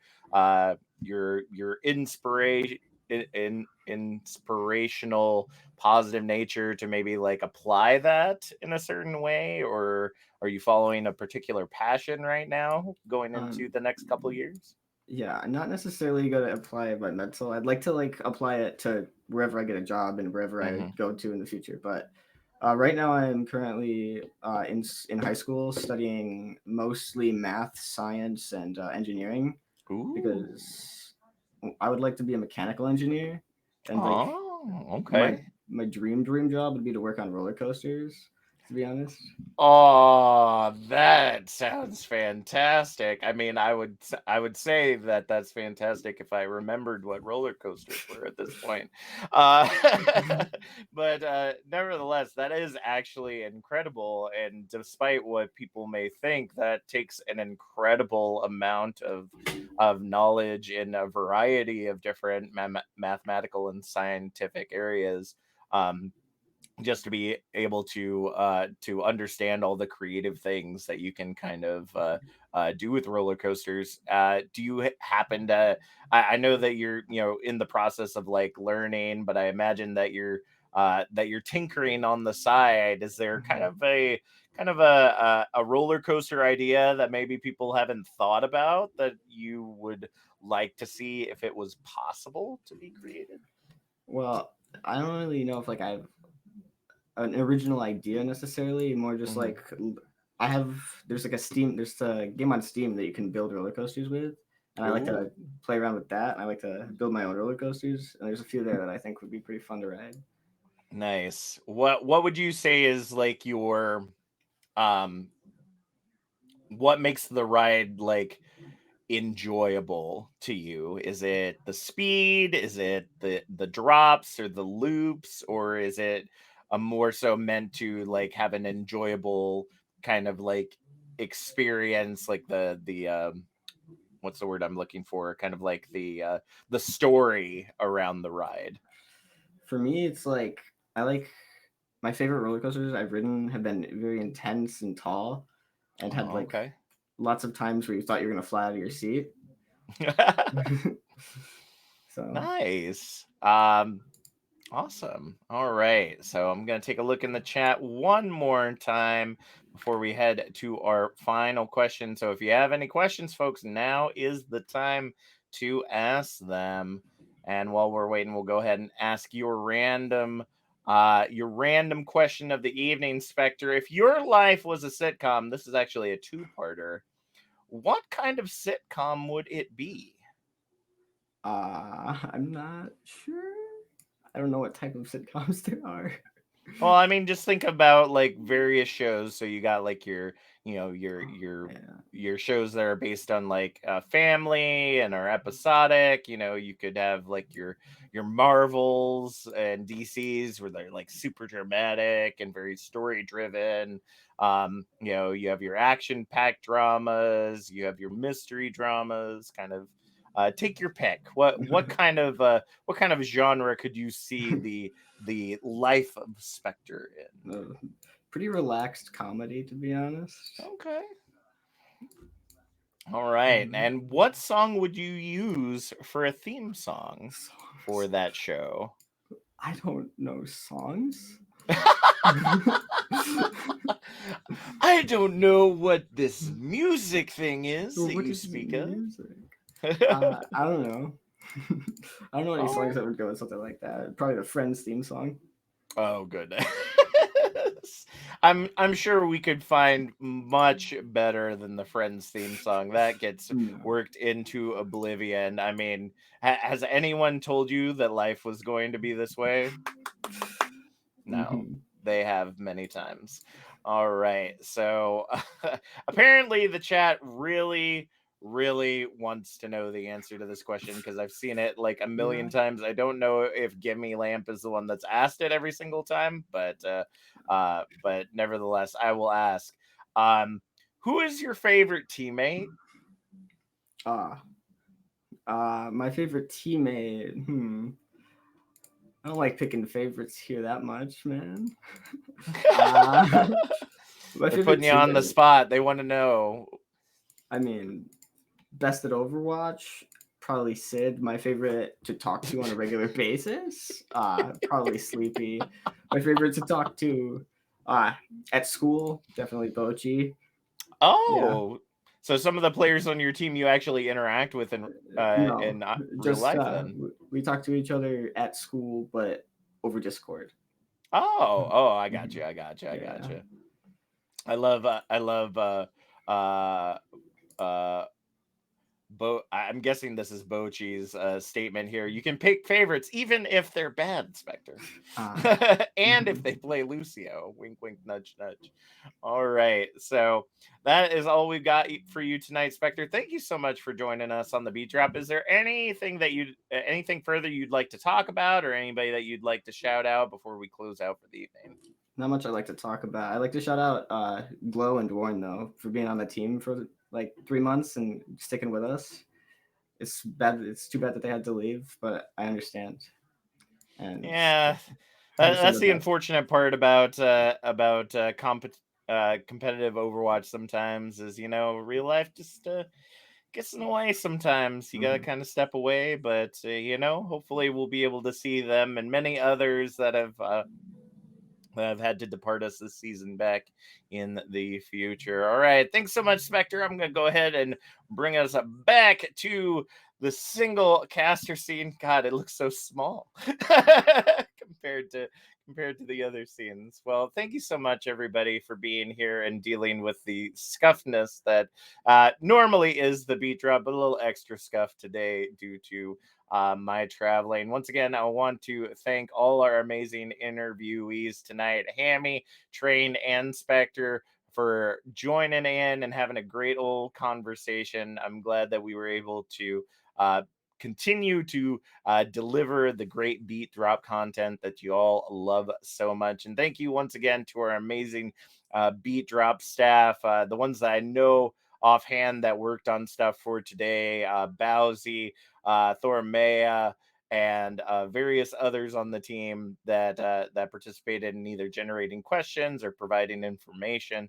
inspirational positive nature to maybe like apply that in a certain way, or are you following a particular passion right now going into um, the next couple years? yeah, I'm not necessarily going to apply my mental. I'd like to like apply it to wherever I get a job and wherever I Hmm. go to in the future. But right now, I am currently in high school studying mostly math, science, and engineering Ooh. because I would like to be a mechanical engineer, and like Oh, my okay. my dream job would be to work on roller coasters. To be honest, Oh, that sounds fantastic. I mean, I would say that that's fantastic if I remembered what roller coasters were at this point. Uh, but nevertheless, that is actually incredible. And despite what people may think, that takes an incredible amount of knowledge in a variety of different mathematical and scientific areas. Um, just to be able to understand all the creative things that you can kind of do with roller coasters. Do you happen to? I know that you're in the process of like learning, but I imagine that you're tinkering on the side. Is there kind of a roller coaster idea that maybe people haven't thought about that you would like to see if it was possible to be created? well, I don't really know if like I have an original idea necessarily. More just Hmm. like I have. There's like a Steam. There's a game on Steam that you can build roller coasters with, and I like Ooh. to play around with that. And I like to build my own roller coasters, and there's a few there that I think would be pretty fun to ride. Nice. What would you say is like um what makes the ride like enjoyable to you? Is it the speed? Is it the drops or the loops, or is it a more so meant to like have an enjoyable kind of like experience, like the what's the word I'm looking for? Kind of like the story around the ride. For me, it's like I like my favorite roller coasters I've ridden have been very intense and tall, and had Oh, like okay. lots of times where you thought you were gonna fly out of your seat. So Nice. Awesome. All right. So I'm going to take a look in the chat one more time before we head to our final question. So if you have any questions, folks, now is the time to ask them. And while we're waiting, we'll go ahead and ask your random question of the evening, Spectre. If your life was a sitcom, this is actually a two-parter. What kind of sitcom would it be? I'm not sure. I don't know what type of sitcoms there are. Well, I mean, just think about like various shows. So you got like you know, Yeah. your shows that are based on like family and are episodic. You know, you could have like your Marvels and DCs where they're like super dramatic and very story driven. You know, you have your action packed dramas, you have your mystery dramas, kind of. Take your pick. What kind of genre could you see the life of Spectre in? Uh, Pretty relaxed comedy, to be honest. Okay. All right. Mhm. And what song would you use for a theme song for Songs. that show? I don't know songs. I don't know what this music thing is Well, that what you is speak of. music? I don't know. I don't know any All songs right. that would go with something like that. Probably the Friends theme song. Oh goodness. I'm sure we could find much better than the Friends theme song. That gets No. worked into oblivion. I mean, has anyone told you that life was going to be this way? No, Mhm. they have many times. All right. So apparently the chat really wants to know the answer to this question because I've seen it like a million Yeah. times. I don't know if Gimme Lamp is the one that's asked it every single time, but nevertheless, I will ask. Um who is your favorite teammate? Ah. My favorite teammate. I don't like picking favorites here that much, man. Uh, my They're favorite putting you on the teammate. spot. They want to know. I mean, best at Overwatch. Probably Sid. My favorite to talk to on a regular basis. Probably Sleepy. My favorite to talk to at school. Definitely Bochi. Yeah. Oh, so some of the players on your team you actually interact with No, in real just life then. we talk to each other at school, but over Discord. Oh, I got Mhm. you. I got you. I got Yeah. you. I love uh uh I'm guessing this is Bochi's statement here. You can pick favorites even if they're bad, Spectre. Uh, And if mhm. they play Lucio. Wink wink nudge nudge. All right. So that is all we've got for you tonight, Spectre. Thank you so much for joining us on the Beat Drop. Is there anything further you'd like to talk about or anybody that you'd like to shout out before we close out for the evening? Not much I like to talk about. I like to shout out Glow and Dwarn though for being on the team for like 3 months and sticking with us. It's bad. It's too bad that they had to leave, but I understand and Yeah, wish them that's the the best. unfortunate part about competitive Overwatch. Sometimes is real life just gets in the way. Sometimes you gotta Mhm. kind of step away, but hopefully we'll be able to see them and many others that have had to depart us this season back in the future. All right. Thanks so much, Spectre. I'm going to go ahead and bring us back to the single caster scene. God, it looks so small compared to the other scenes. Well, thank you so much, everybody, for being here and dealing with the scuffness that normally is the beat drop, but a little extra scuff today due to my traveling. Once again, I want to thank all our amazing interviewees tonight, Hammy, Train, and Spectre, for joining in and having a great old conversation. I'm glad that we were able to continue to deliver the great beat drop content that you all love so much. And thank you once again to our amazing beat drop staff, the ones that I know offhand that worked on stuff for today, Bowsy, Thormea, and various others on the team that that participated in either generating questions or providing information.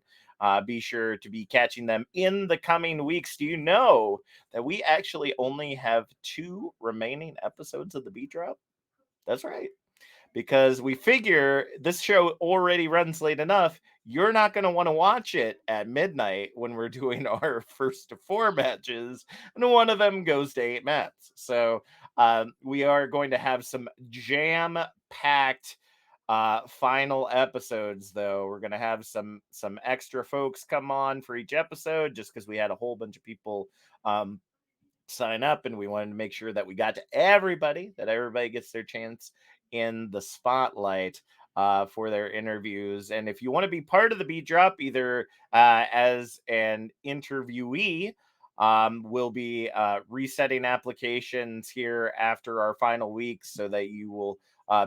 Be sure to be catching them in the coming weeks. Do you know that we actually only have 2 remaining episodes of the Beat Drop? That's right. Because we figure this show already runs late enough. You're not going to want to watch it at midnight when we're doing our first 4 matches, and one of them goes to 8 mats. So we are going to have some jam-packed final episodes, though. We're going to have some extra folks come on for each episode, just because we had a whole bunch of people sign up, and we wanted to make sure that we got to everybody, that everybody gets their chance in the spotlight for their interviews. And if you want to be part of the Beat Drop, either as an interviewee, we'll be resetting applications here after our final week so that you will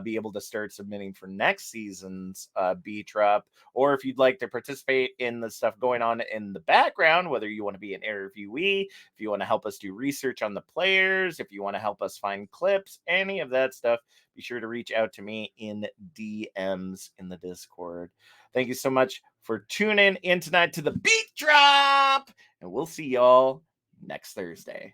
be able to start submitting for next season's Beat Drop. Or if you'd like to participate in the stuff going on in the background, whether you want to be an interviewee, if you want to help us do research on the players, if you want to help us find clips, any of that stuff, be sure to reach out to me in DMs in the Discord. Thank you so much for tuning in tonight to the Beat Drop, and we'll see y'all next Thursday.